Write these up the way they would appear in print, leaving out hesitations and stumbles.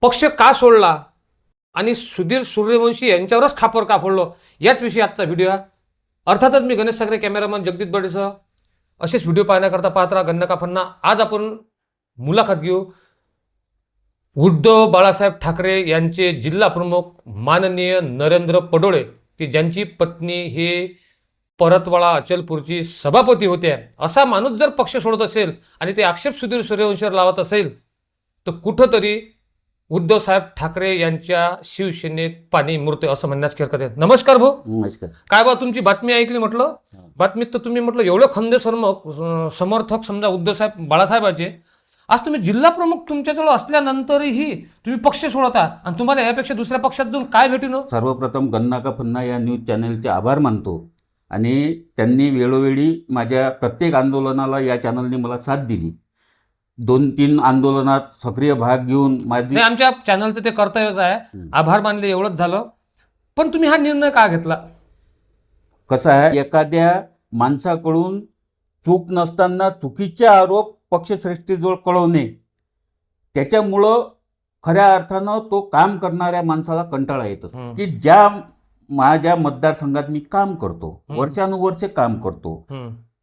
पक्ष का सोडला आणि सुधीर सूर्यवंशी यांच्यावरच खापर का फोडलं, याच विषयी आजचा व्हिडिओ आहे. अर्थातच मी गणेश सागरे, कॅमेरामन जगदीश बडेसह असेच व्हिडिओ पाहण्याकरता पाहत राहा गन्ना का फन्ना. आज आपण मुलाखत घेऊ उद्धव बाळासाहेब ठाकरे यांचे जिल्हा प्रमुख माननीय नरेंद्र पडोळे, की ज्यांची पत्नी हे परतवाडा अचलपूरची सभापती होत्या. असा माणूस जर पक्ष सोडत असेल आणि ते आक्षेप सुधीर सूर्यवंशीवर लावत असेल तर कुठंतरी उद्धव साहेब ठाकरे यांच्या शिवसेनेत पाणी मुरते असं म्हणण्यास हरकत आहे. नमस्कार भाऊ. नमस्कार. काय बा तुमची बातमी ऐकली म्हटलं. बातमीत तर तुम्ही म्हटलं एवढं खंदे समर्थक समजा उद्धव साहेब बाळासाहेबाचे, आज तुम्ही जिल्हा प्रमुख तुमच्याजवळ असल्यानंतरही तुम्ही पक्ष सोडता आणि तुम्हाला यापेक्षा दुसऱ्या पक्षात जाऊन काय भेटून? सर्वप्रथम गन्ना का फन्ना या न्यूज चॅनलचे आभार मानतो आणि त्यांनी वेळोवेळी माझ्या प्रत्येक आंदोलनाला या चॅनलने मला साथ दिली. 2-3 आंदोलनात सक्रिय भाग घेऊन माझी आमच्या चॅनलचं ते कर्तव्यच आहे. आभार मानले एवढंच झालं. पण तुम्ही हा निर्णय का घेतला? कसं आहे, एखाद्या माणसाकडून चूक नसताना चुकीचे आरोप पक्षश्रेष्ठीजवळ कळवणे, त्याच्यामुळं खऱ्या अर्थानं तो काम करणाऱ्या माणसाला कंटाळा येतो. की ज्या माझ्या मतदारसंघात मी काम करतो, वर्षानुवर्षे काम करतो,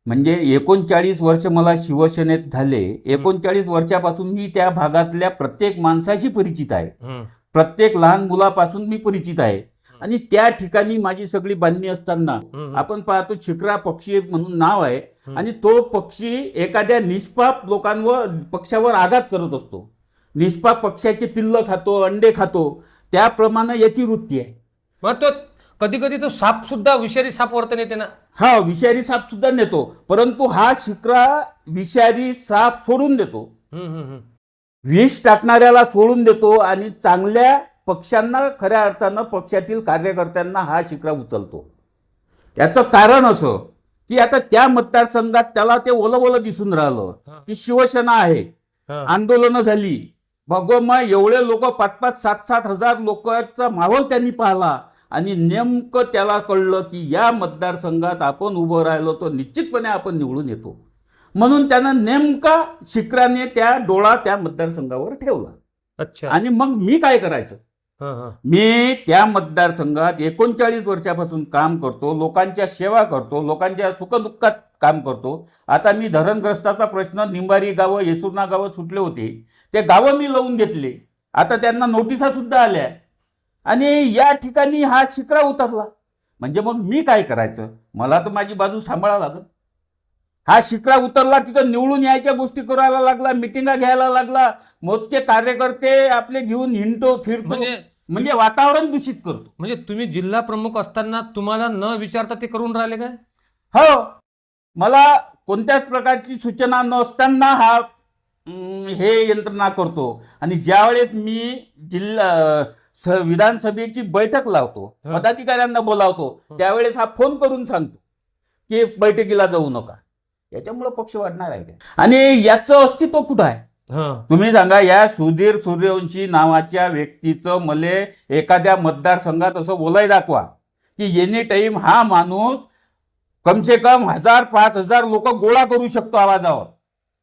म्हणजे 39 वर्ष मला शिवसेनेत झाले. 39 वर्षापासून मी त्या भागातल्या प्रत्येक माणसाशी परिचित आहे, प्रत्येक लहान मुलापासून मी परिचित आहे. आणि त्या ठिकाणी माझी सगळी बांधणी असताना आपण पाहतो शिखरा पक्षी म्हणून नाव आहे आणि तो पक्षी एखाद्या निष्पाप लोकांवर पक्षावर आघात करत असतो. निष्पाप पक्षाचे पिल्ल खातो, अंडे खातो, त्याप्रमाणे याची वृत्ती आहे. मग तो कधी कधी तो साप सुद्धा विषारी साप वर्तन येते ना. हा, विषारी साप सुद्धा नेतो, परंतु हा शिखरा विषारी साप सोडून देतो, विष टाकणाऱ्याला सोडून देतो आणि चांगल्या पक्षांना, खऱ्या अर्थानं पक्षातील कार्यकर्त्यांना हा शिखरा उचलतो. याचं कारण असं की आता त्या मतदारसंघात त्याला ते ओलं दिसून राहिलं की शिवसेना आहे, आंदोलनं झाली, भगवमा एवढे लोक 5-5, 7-7 हजार लोकांचा माहोल त्यांनी पाहिला आणि नेमकं त्याला कळलं की या मतदारसंघात आपण उभं राहिलो तर निश्चितपणे आपण निवडून येतो. म्हणून त्यानं नेमका शिखराने त्या डोळा त्या मतदारसंघावर ठेवला. अच्छा. आणि मग मी काय करायचं? मी त्या मतदारसंघात 39 वर्षापासून काम करतो, लोकांच्या सेवा करतो, लोकांच्या सुखदुःखात काम करतो. आता मी धरणग्रस्ताचा प्रश्न, निंबारी गावं, येसुर्ना गावं सुटले होते, ते गावं मी लावून घेतले. आता त्यांना नोटिसा सुद्धा आल्या आणि या ठिकाणी हा शिखरा उतरला. म्हणजे मग मी काय करायचं? मला तर माझी बाजू सांभाळा लागत. हा शिखरा उतरला, तिथं निवडून यायच्या गोष्टी करायला लागला, मिटिंगा घ्यायला लागला, मोजके कार्यकर्ते आपले घेऊन हिंडतो फिरतो, म्हणजे वातावरण दूषित करतो. म्हणजे तुम्ही जिल्हा प्रमुख असताना तुम्हाला न विचारता ते करून राहिले काय? हो, मला कोणत्याच प्रकारची सूचना नसताना हा हे यंत्रणा करतो. आणि ज्यावेळेस मी विधानसभेची बैठक लावतो, पदाधिकाऱ्यांना बोलावतो, त्यावेळेस हा फोन करून सांगतो की बैठकीला जाऊ नका. याच्यामुळे पक्ष वाढणार आहे का? आणि याचं अस्तित्व कुठं आहे? तुम्ही सांगा. या सुधीर सूर्यवंशी नावाच्या व्यक्तीचं मले एखाद्या मतदारसंघात असं बोलाय दाखवा की एनी टाइम हा माणूस कमसे कम 1000-5000 लोक गोळा करू शकतो आवाजावर.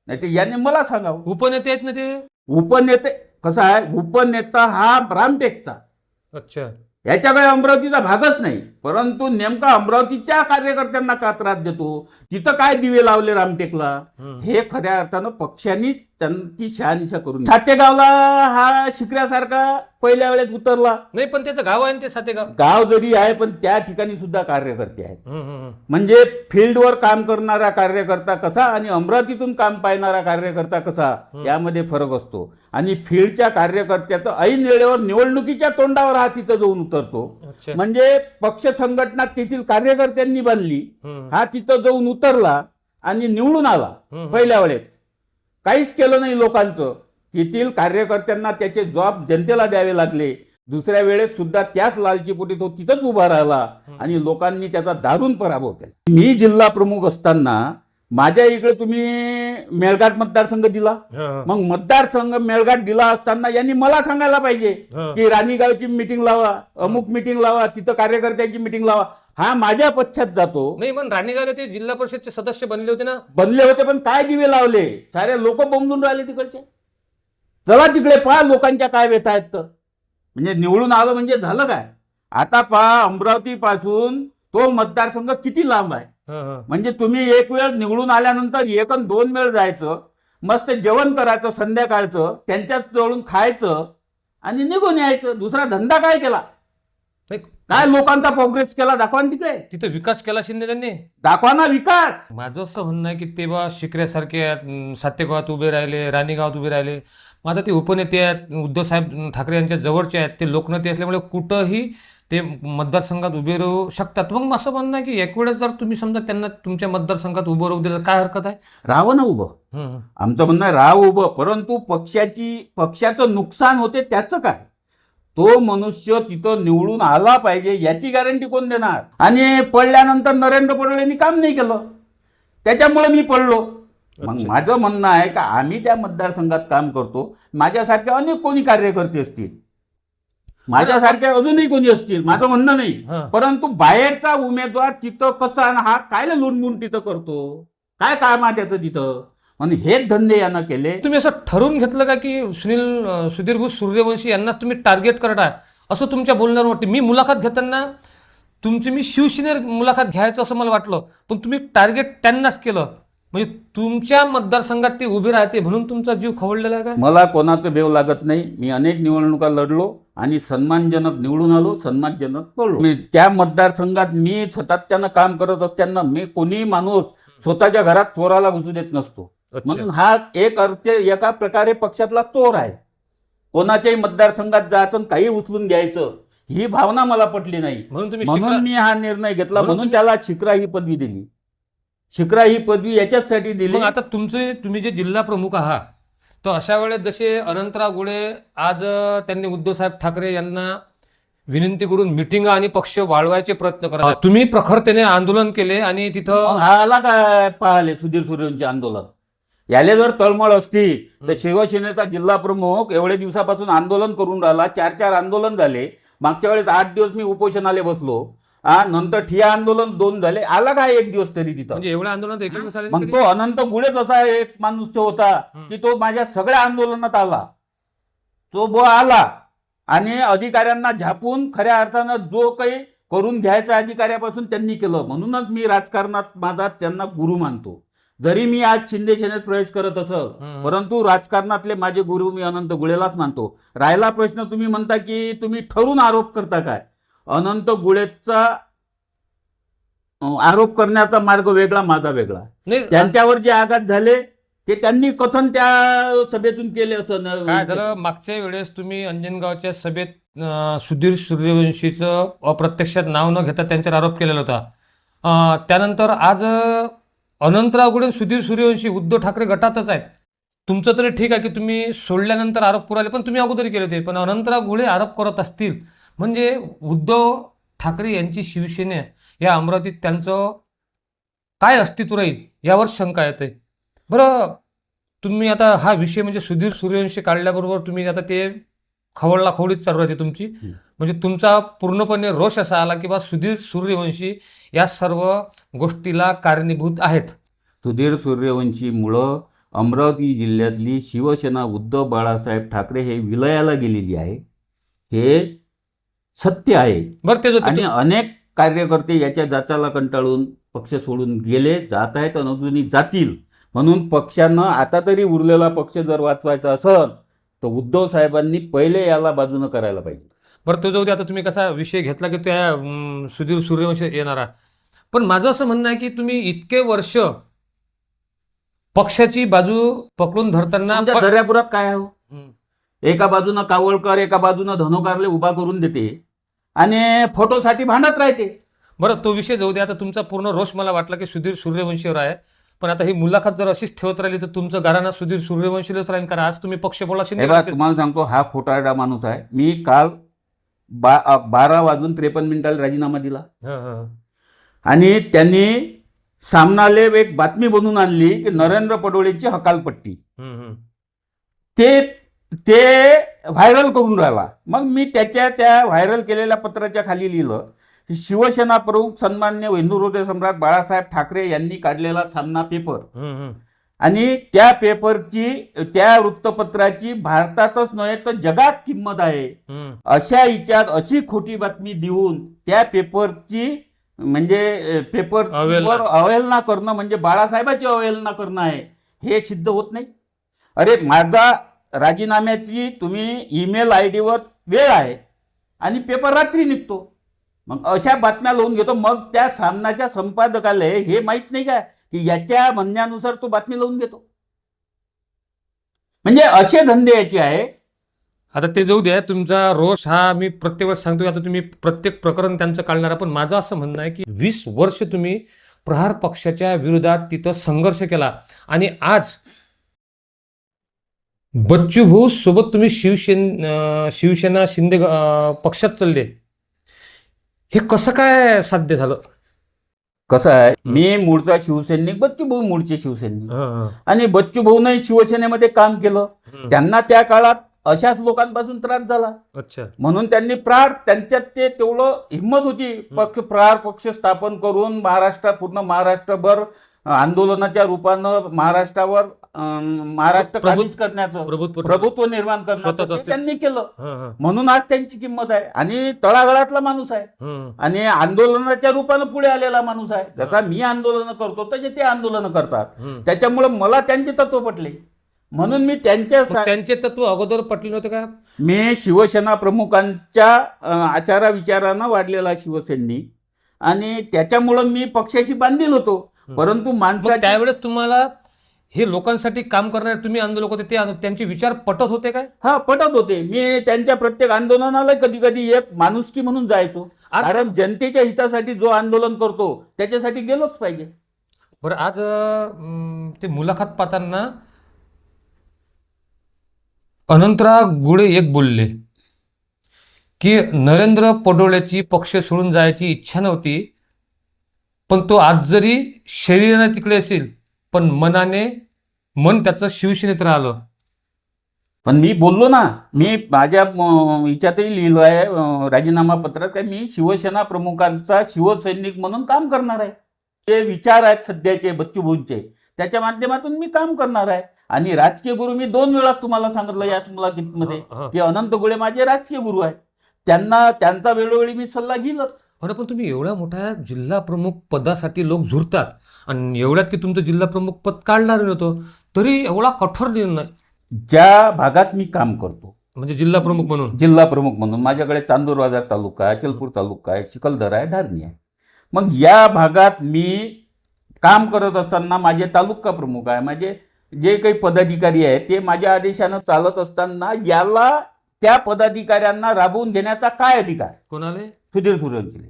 नाही तर याने मला सांगावं. उपनेते आहेत ना ते. उपनेते कसं आहे, उपनेता हा रामटेकचा. अच्छा. याच्या काही अमरावतीचा भागच नाही, परंतु नेमका अमरावतीच्या कार्यकर्त्यांना का त्रास देतो? तिथं काय दिवे लावले रामटेकला? हे खऱ्या अर्थानं पक्षांनी त्यांची शहानिशा करून. सातेगावला हा शिखऱ्यासारखा पहिल्या वेळेस उतरला नाही, पण त्याचं गाव आहे ना ते सातेगाव. गाव जरी आहे पण त्या ठिकाणी सुद्धा कार्यकर्ते आहेत. म्हणजे फील्डवर काम करणारा कार्यकर्ता कसा आणि अमरावतीतून काम पाहणारा कार्यकर्ता कसा, यामध्ये फरक असतो. आणि फील्डच्या कार्यकर्त्याचं ऐन वेळेवर निवडणुकीच्या तोंडावर हा तिथं जाऊन उतरतो. म्हणजे पक्ष संघटना तेथील कार्यकर्त्यांनी बांधली, हा तिथं जाऊन उतरला आणि निवडून आला. पहिल्या वेळेस काहीच केलं नाही लोकांचं. तेथील कार्यकर्त्यांना त्याचे जॉब जनतेला द्यावे लागले. दुसऱ्या वेळेस सुद्धा त्याच लालचीपोटी तो तिथंच उभा राहिला आणि लोकांनी त्याचा दारुण पराभव केला. मी जिल्हा प्रमुख असताना माझ्या इकडे तुम्ही मेळघाट मतदारसंघ दिला. मग मतदारसंघ मेळघाट दिला असताना यांनी मला सांगायला पाहिजे की राणीगावची मिटिंग लावा, अमुक मिटिंग लावा, तिथं कार्यकर्त्यांची मिटिंग लावा. हा माझ्या पश्चात जातो. नाही, पण राणीगावला ते जिल्हा परिषदचे सदस्य बनले होते ना. बनले होते, पण काय दिवे लावले? सारे लोक बोंबलून राहिले तिकडचे. चला तिकडे पहा लोकांच्या काय व्यथा आहेत तर. म्हणजे निवडून आलं म्हणजे झालं काय. आता पहा अमरावती पासून तो मतदारसंघ किती लांब आहे. म्हणजे तुम्ही एक वेळ निवडून आल्यानंतर 1 आणि 2 वेळ जायचं, मस्त जेवण करायचं संध्याकाळचं, त्यांच्याच जवळून खायचं आणि निघून यायचं. दुसरा धंदा काय केला. काय लोकांचा प्रोग्रेस केला दाखवा ना तिकडे. तिथे विकास केला शिंदे त्यांनी. दाखवा ना विकास. माझं असं म्हणणं आहे की ते बा शिकऱ्यासारखे आहेत, सातेगावात उभे राहिले, राणीगावात उभे राहिले. मग आता ते उपनेते आहेत, उद्धवसाहेब ठाकरे यांच्या जवळचे आहेत, ते लोकनेते असल्यामुळे कुठंही ते मतदारसंघात उभे राहू शकतात. मग असं म्हणणं आहे की एक वेळेस जर तुम्ही समजा त्यांना तुमच्या मतदारसंघात उभं राहू दिलं काय हरकत आहे. राहावं ना उभं. आमचं म्हणणं आहे राहा उभं, परंतु पक्षाचं नुकसान होते त्याचं काय. तो मनुष्य तिथं निवडून आला पाहिजे याची गॅरंटी कोण देणार. आणि पडल्यानंतर नरेंद्र पडोळेंनी काम नाही केलं, त्याच्यामुळे मी पडलो. मग माझं म्हणणं आहे का आम्ही त्या मतदारसंघात काम करतो, माझ्यासारखे अनेक कोणी कार्यकर्ते असतील, माझ्यासारखे अजूनही कोणी असतील, माझं म्हणणं नाही. परंतु बाहेरचा उमेदवार तिथं कसा हा काय लुणबुण तिथं करतो, काय काम आहे त्याचं तिथं. म्हणून हेच धंदे यानं केले. तुम्ही असं ठरवून घेतलं का की सुधीर भाऊ सूर्यवंशी यांनाच तुम्ही टार्गेट करत आहे असं तुमच्या बोलण्यावर वाटते. मी मुलाखत घेताना मी शिवसेनेवर मुलाखत घ्यायचं असं मला वाटलं, पण तुम्ही टार्गेट त्यांनाच केलं. म्हणजे तुमच्या मतदारसंघात ते उभे राहते म्हणून तुमचा जीव खवळलेला आहे का. मला कोणाचं भेव लागत नाही. मी अनेक निवडणुका लढलो आणि सन्मानजनक निवडून आलो, सन्मानजनक पडलो. त्या मतदारसंघात मी सातत्यानं काम करत असताना मी कोणी माणूस स्वतःच्या घरात चोराला घुसू देत नसतो. म्हणून हा एका प्रकारे पक्षातला चोर आहे. कोणाच्याही मतदारसंघात जायचं काही उचलून घ्यायचं ही भावना मला पटली नाही. म्हणून मी हा निर्णय घेतला. म्हणून त्याला शिक्रा ही पदवी दिली. शिक्रा ही पदवी याच्यासाठी दिली. आता तुम्ही जे जिल्हा प्रमुख आहात तर अशा वेळेस जसे अनंतराव गुळे आज त्यांनी उद्धवसाहेब ठाकरे यांना विनंती करून मिटिंग आणि पक्ष वाढवायचे प्रयत्न करा. तुम्ही प्रखरतेने आंदोलन केले आणि तिथं हाला काय पाहिले सुधीर सूर्यवंशी आंदोलन. याले जर तळमळ असती तर शिवसेनेचा जिल्हा प्रमुख एवढे दिवसापासून आंदोलन करून राहिला. 4 आंदोलन झाले. मागच्या वेळेस 8 दिवस मी उपोषणाला बसलो. नंतर ठिया आंदोलन 2 झाले. आला काय 1 दिवस तरी तिथं. म्हणजे एवढ्या आंदोलनात मग तो अनंत गुळेच असा एक माणूस होता की तो माझ्या सगळ्या आंदोलनात आला. तो आला आणि अधिकाऱ्यांना झापून खऱ्या अर्थानं जो काही करून घ्यायचा अधिकाऱ्यापासून त्यांनी केलं. म्हणूनच मी राजकारणात माझा त्यांना गुरु मानतो. जरी मी आज शिंदे सेनेत प्रवेश करत असं, परंतु राजकारणातले माझे गुरु मी अनंत गुळेलाच मानतो. राहिला प्रश्न तुम्ही म्हणता की तुम्ही ठरवून आरोप करता काय. अनंत गुळेचा आरोप करण्याचा मार्ग वेगळा, माझा वेगळा. त्यांच्यावर जे आघात झाले ते त्यांनी कथन त्या सभेतून केले. असं काय झालं मागच्या वेळेस तुम्ही अंजनगावच्या सभेत सुधीर सूर्यवंशीचं अप्रत्यक्षात नाव न घेता त्यांच्यावर आरोप केलेला होता. त्यानंतर आज अनंतराव गुळे सुधीर सूर्यवंशी उद्धव ठाकरे गटातच आहेत. तुमचं तरी ठीक आहे की तुम्ही सोडल्यानंतर आरोप करू राहिले, पण तुम्ही अगोदर केले होते. पण अनंतराव गुळे आरोप करत असतील म्हणजे उद्धव ठाकरे यांची शिवसेना या अमरावतीत त्यांचं काय अस्तित्व राहील यावर शंका येते. बरं तुम्ही आता हा विषय म्हणजे सुधीर सूर्यवंशी काढल्याबरोबर तुम्ही आता ते खवळीच चालू राहते तुमची. म्हणजे तुमचा पूर्णपणे रोष असा आला की बा सुधीर सूर्यवंशी या सर्व गोष्टीला कारणीभूत आहेत. सुधीर सूर्यवंशीमुळं अमरावती जिल्ह्यातली शिवसेना उद्धव बाळासाहेब ठाकरे हे विलयाला गेलेली आहे. हे सत्य आहे. बरं ते आणि अनेक कार्यकर्ते याच्या जाचाला कंटाळून पक्ष सोडून गेले, जात आहेत आणि अजूनही जातील. म्हणून पक्षानं आता तरी उरलेला पक्ष जर वाचवायचा असेल तर उद्धव साहेबांनी पहिले याला बाजूनं करायला पाहिजे. बरं तो जाऊ दे. आता तुम्ही कसा विषय घेतला की त्या सुधीर सूर्यवंशी येणारा, पण माझं असं म्हणणं आहे की तुम्ही इतके वर्ष पक्षाची बाजू पकडून धरताना दर्यापुरात काय हो, एका बाजूनं कावळकर एका बाजूनं धनोकारले उभा करून देते आणि फोटोसाठी भांडत राहते. बरं तो विषय जाऊ दे. आता तुमचा पूर्ण रोष मला वाटला की सुधीर सूर्यवंशीवर आहे, पण आता ही मुलाखत जर अशीच ठेवत राहिली तर तुमचं घराणं सुधीर सूर्यवंशीलाच राहील. कारण आज तुम्ही पक्ष बोला तुम्हाला सांगतो हा खोटारडा माणूस आहे. मी काल 12:53 राजीनामा दिला आणि त्यांनी सामनाले एक बातमी बनवून आणली की नरेंद्र पडोळेंची हकालपट्टी. ते व्हायरल करून राहिला. मग मी त्या व्हायरल केलेल्या पत्राच्या खाली लिहिलं की शिवसेना प्रमुख सन्मान्य हिंदू हृदय सम्राट बाळासाहेब ठाकरे यांनी काढलेला सामना पेपर आणि त्या पेपरची, त्या वृत्तपत्राची भारतातच नव्हे तर जगात किंमत आहे. अशा हिच्यात अशी खोटी बातमी देऊन त्या पेपरची म्हणजे पेपरवर अवहेलना करणं म्हणजे बाळासाहेबांची अवहेलना करणं आहे, हे सिद्ध होत नाही. अरे माझा राजीनाम्याची तुम्ही ईमेल ID वर वेळ आहे आणि पेपर रात्री निघतो, मग अशा बातम्या लावून घेतो. मग त्या सामनाच्या संपादकाला हे माहीत नाही का की याच्या म्हणण्यानुसार तो बातमी लावून घेतो. म्हणजे असे धंदे याचे आहे. आता ते जाऊ द्या, तुमचा रोष हा मी प्रत्येक वेळेस सांगतो. आता तुम्ही प्रत्येक प्रकरण त्यांचं काढणार, पण माझं असं म्हणणं आहे की 20 वर्ष तुम्ही प्रहार पक्षाच्या विरोधात तिथं संघर्ष केला आणि आज बच्चू भाऊ सोबत तुम्ही शिवसेना शिंदे पक्षात चालले. हे कसं काय साध्य झालं? कसं आहे, मी मूळचा शिवसैनिक, बच्चू भाऊ मूळचे शिवसैनिक, आणि बच्चू भाऊने शिवसेनेमध्ये काम केलं. त्यांना त्या काळात अशाच लोकांपासून त्रास झाला. अच्छा. म्हणून त्यांनी त्यांच्यात ते तेवढं हिंमत होती प्रहार पक्ष स्थापन करून पूर्ण महाराष्ट्रभर आंदोलनाच्या रूपानं महाराष्ट्र काबीज करण्याचं, प्रभुत्व निर्माण करण्याचं त्यांनी केलं. म्हणून आज त्यांची किंमत आहे आणि तळागाळातला माणूस आहे आणि आंदोलनाच्या रूपानं पुढे आलेला माणूस आहे. जसा मी आंदोलन करतो तसे ते आंदोलन करतात. त्याच्यामुळे मला त्यांचे तत्व पटले, म्हणून मी त्यांचे तत्व अगोदर पटले नव्हते का? मी शिवसेना प्रमुखांच्या आचारा विचारानं वाढलेला शिवसैनिक आणि त्याच्यामुळं मी पक्षाशी बांधील होतो. परंतु त्यावेळेस तुम्हाला हे लोकांसाठी काम करणारे तुम्ही आंदोलक होते, त्यांचे विचार पटत होते काय? हा, पटत होते. मी त्यांच्या प्रत्येक आंदोलनाला कधी कधी एक माणुसकी म्हणून जायचो, कारण जनतेच्या हितासाठी जो आंदोलन करतो त्याच्यासाठी गेलोच पाहिजे. बरं, आज ते मुलाखत पाहताना अनंतराव गुळे एक बोलले की नरेंद्र पडोळेची पक्ष सोडून जायची इच्छा नव्हती, पण तो आज जरी शरीराने तिकडे असेल पण मन त्याचं शिवसेनेत राहिलं. पण मी बोललो ना, मी माझ्या हिच्यातही लिहिलं आहे राजीनामा पत्रात, काय मी शिवसेना प्रमुखांचा शिवसैनिक म्हणून काम करणार आहे. ते विचार आहेत सध्याचे बच्चू भाऊंचे, त्याच्या माध्यमातून मी काम करणार आहे. आणि राजकीय गुरु मी 2 वेळा तुम्हाला सांगितलं या मुलाखतीमध्ये की अनंत गुळे माझे राजकीय गुरु आहेत. त्यांचा वेळोवेळी मी सल्ला घेईलच. पण तुम्ही एवढ्या मोठ्या जिल्हा प्रमुख पदासाठी लोक झुरतात आणि एवढ्यात की तुमचं जिल्हा प्रमुख पद काढणार नव्हतं, तरी एवढा कठोर निर्णय. ज्या भागात मी काम करतो म्हणजे जिल्हा प्रमुख म्हणून माझ्याकडे चांदूर बाजार तालुका आहे, अचलपूर तालुका आहे, चिखलदरा आहे, धारणी आहे. मग या भागात मी काम करत असताना माझे तालुका प्रमुख आहे, माझे जे काही पदाधिकारी आहेत ते माझ्या आदेशानं चालत असताना याला त्या पदाधिकाऱ्यांना राबवून घेण्याचा काय अधिकार? कोणाला? सुधीर सूर्यवंशीले.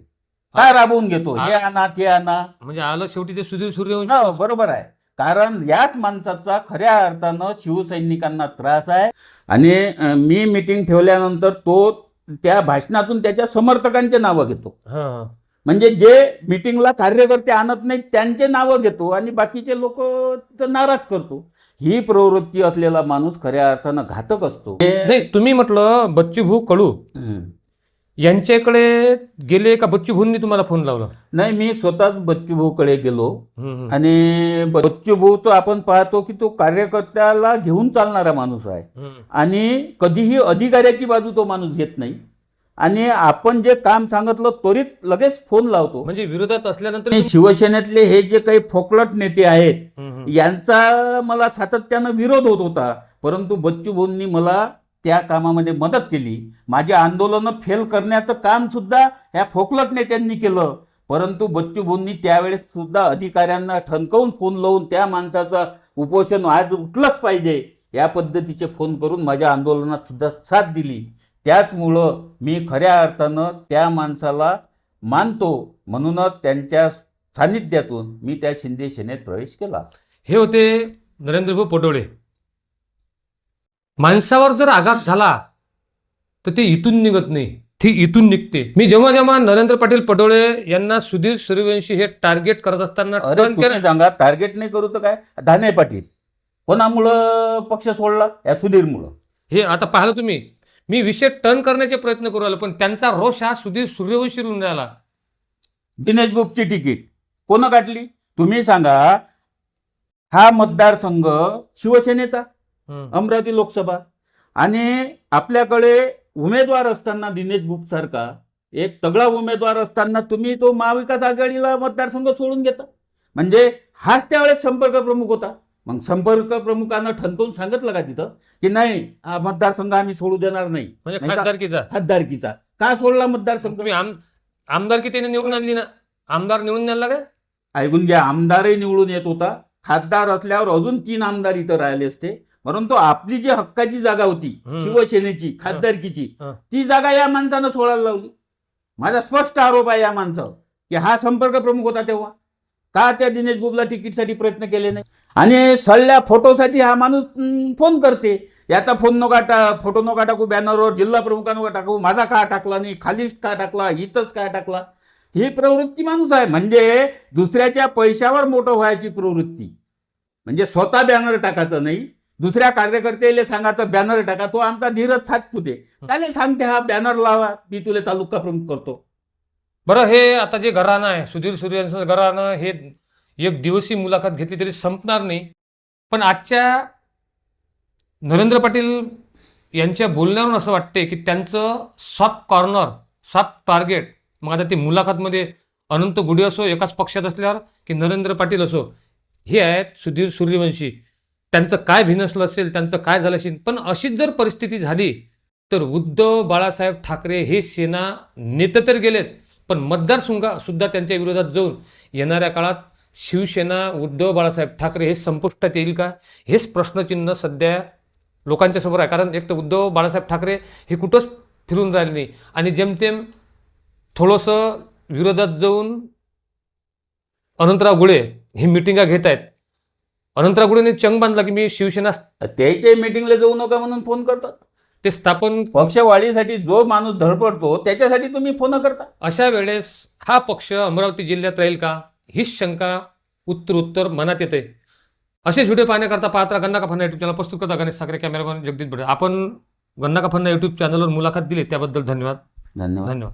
काय राबवून घेतो? हे आणा ते आणा. म्हणजे आलं शेवटी ते सुधीर सूर्यवंशी. बरोबर आहे, कारण याच माणसाचा खऱ्या अर्थानं शिवसैनिकांना त्रास आहे. आणि मी मीटिंग ठेवल्यानंतर तो त्या भाषणातून त्याच्या समर्थकांचे नावं घेतो. म्हणजे जे मीटिंगला कार्यकर्ते आणत नाहीत त्यांचे नावं घेतो आणि बाकीचे लोक नाराज करतो. ही प्रवृत्ती असलेला माणूस खऱ्या अर्थानं घातक असतो. नाही, तुम्ही म्हटलं बच्चू भाऊ कडू यांच्याकडे गेले का बच्चू भाऊंनी तुम्हाला फोन लावला? नाही, मी स्वतःच बच्चू भाऊकडे गेलो आणि बच्चू भाऊचं आपण पाहतो की तो कार्यकर्त्याला घेऊन चालणारा माणूस आहे आणि कधीही अधिकाऱ्याची बाजू तो माणूस घेत नाही आणि आपण जे काम सांगितलं त्वरित लगेच फोन लावतो. म्हणजे विरोधात असल्यानंतर शिवसेनेतले हे जे काही फोकलट नेते आहेत यांचा मला सातत्यानं विरोध होत होता, परंतु बच्चू भाऊंनी मला त्या कामामध्ये मदत केली. माझे आंदोलनं फेल करण्याचं काम सुद्धा ह्या फोकलट नेत्यांनी केलं, परंतु बच्चू भाऊंनी त्यावेळेस सुद्धा अधिकाऱ्यांना ठणकावून फोन लावून त्या माणसाचं उपोषण आज उठलंच पाहिजे या पद्धतीचे फोन करून माझ्या आंदोलनात सुद्धा साथ दिली. त्याचमुळं मी खऱ्या अर्थानं त्या माणसाला मानतो, म्हणूनच त्यांच्या सानिध्यातून मी त्या शिंदे सेनेत प्रवेश केला. हे होते नरेंद्रभाऊ पटोळे. माणसावर जर आघात झाला तर ते इथून निघत नाही, ती इथून निघते. मी जेव्हा नरेंद्र पाटील पटोळे यांना सुधीर सूर्यवंशी हे टार्गेट करत असताना सांगा, टार्गेट नाही करू तर काय? धाने पाटील कोणामुळं पक्ष सोडला? या सुधीरमुळं. हे आता पाहिलं तुम्ही, मी विषय टर्न करण्याचे प्रयत्न करू राहिलो, पण त्यांचा रोष हा सुधीर सूर्यवंशी रुंद राहिला. दिनेश गुप्तची तिकीट कोण काढली तुम्ही सांगा? हा मतदारसंघ शिवसेनेचा, हम्म. अमरावती लोकसभा, आणि आपल्याकडे उमेदवार असताना दिनेश बुक सारखा एक तगडा उमेदवार असताना तुम्ही तो महाविकास आघाडीला मतदारसंघ सोडून घेता. म्हणजे हाच त्यावेळेस संपर्क प्रमुख होता. मग संपर्क प्रमुखानं ठणकून सांगितलं का तिथं की नाही, हा मतदारसंघ आम्ही सोडू देणार नाही, म्हणजे नाही तर खासदारकीचा खासदारकीचा का सोडला मतदारसंघ? तुम्ही आमदारकी त्याने निवडून आणली ना, आमदार निवडून आणला काय? ऐकून घ्या, आमदारही निवडून येत होता. खासदार असल्यावर अजून 3 आमदार इथं राहिले असते. परंतु आपली जी हक्काची जागा होती शिवसेनेची खासदारकीची, ती जागा या माणसानं सोडायला लावली. माझा स्पष्ट आरोप आहे या माणसावर की हा संपर्क प्रमुख होता तेव्हा. का त्या दिनेश बुबला तिकीटसाठी प्रयत्न केले नाही? आणि सळल्या फोटोसाठी हा माणूस फोन करते. याचा फोन फोटो नका टाकू बॅनरवर, जिल्हा प्रमुखांवर टाकू, माझा का टाकला नाही, खालीच का टाकला, हितच का टाकला, ही प्रवृत्ती माणूस आहे. म्हणजे दुसऱ्याच्या पैशावर मोठं व्हायची प्रवृत्ती. म्हणजे स्वतः बॅनर टाकायचं नाही, दुसऱ्या कार्यकर्त्याला सांगायचं बॅनर टाका. तो आमचा धीरज सातपुते त्याला सांगते हा बॅनर लावा, मी तुला तालुका प्रमुख करतो. बरं, हे आता जे घराणं आहे, सुधीर सूर्य यांचं घराणं, हे एक दिवसीय मुलाखत घेतली तरी संपणार नाही. पण आजच्या नरेंद्र पाटील यांच्या बोलण्यावरून असं वाटते की त्यांचं सॉफ्ट कॉर्नर, सॉफ्ट टार्गेट, मग आता ते मुलाखतमध्ये अनंत गुढे असो एकाच पक्षात असल्यावर, की नरेंद्र पाटील असो, हे आहेत सुधीर सूर्यवंशी. त्यांचं काय भिनसलं असेल, त्यांचं काय झालं असेल. पण अशीच जर परिस्थिती झाली तर उद्धव बाळासाहेब ठाकरे हे सेना नेते तर गेलेच, पण मतदारसुद्धा त्यांच्या विरोधात जाऊन येणाऱ्या काळात शिवसेना उद्धव बाळासाहेब ठाकरे हे संपुष्टात येईल का, हेच प्रश्नचिन्ह सध्या लोकांच्या समोर आहे. कारण एक तर उद्धव बाळासाहेब ठाकरे हे कुठंच फिरून राहिले नाही आणि जेमतेम थोडंसं विरोधात जाऊन अनंतराव गुळे हे मिटिंगा घेत आहेत. अनंतराव गुळेने चंग बांधला की मी शिवसेना त्याच्या मीटिंगला जाऊ नका म्हणून फोन करतात. ते स्थापन पक्षवाढीसाठी जो माणूस धडपडतो त्याच्यासाठी तुम्ही फोन करता. अशा वेळेस हा पक्ष अमरावती जिल्ह्यात राहील का, हीच शंका उत्तर मनात येते. असेच व्हिडिओ पाहण्याकरता पाहत राहा गन्ना का फन्ना यूट्यूब चॅनल. प्रस्तुत करता गणेश साखरे, कॅमेरामॅन जगदीश बडे. आपण गन्ना का फन्ना यूट्यूब चॅनलवर मुलाखत दिली त्याबद्दल धन्यवाद. धन्यवाद.